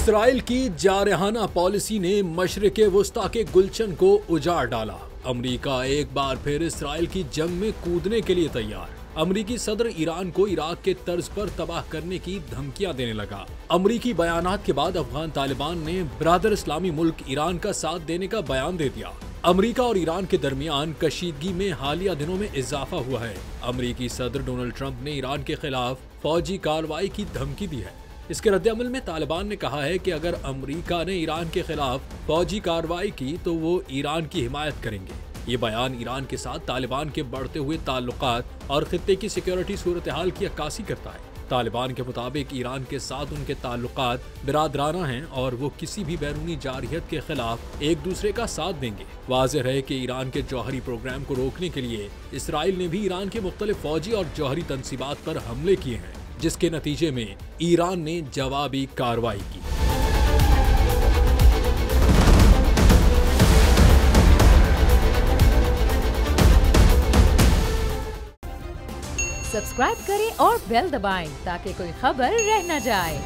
Israel की जारहाना policy ने मशरिक़ वुस्ता के गुलशन को उजाड़ डाला। अमरीका एक बार फिर इसराइल की जंग में कूदने के लिए तैयार। अमरीकी सदर ईरान को इराक के तर्ज पर तबाह करने की धमकियां देने लगा। अमरीकी बयानात के बाद अफगान तालिबान ने बरादर इस्लामी मुल्क ईरान का साथ देने का बयान दे दिया। अमरीका और ईरान के दरमियान कशीदगी में हालिया दिनों में इजाफा हुआ है। अमरीकी सदर डोनाल्ड ट्रंप ने ईरान के खिलाफ फौजी कार्रवाई की धमकी दी है। इसके रद्देअमल में तालिबान ने कहा है कि अगर अमरीका ने ईरान के खिलाफ फौजी कार्रवाई की तो वो ईरान की हिमायत करेंगे। ये बयान ईरान के साथ तालिबान के बढ़ते हुए ताल्लुकात और खित्ते की सिक्योरिटी सूरत हाल की अक्कासी करता है। तालिबान के मुताबिक ईरान के साथ उनके ताल्लुकात बिरादराना हैं और वो किसी भी बैरूनी जारहियत के खिलाफ एक दूसरे का साथ देंगे। वाज़ेह है कि ईरान के जौहरी प्रोग्राम को रोकने के लिए इसराइल ने भी ईरान के मुख्तलिफ फौजी और जौहरी तंसीबात पर हमले किए हैं, जिसके नतीजे में ईरान ने जवाबी कार्रवाई की। सब्सक्राइब करें और बेल दबाएं ताकि कोई खबर रह न जाए।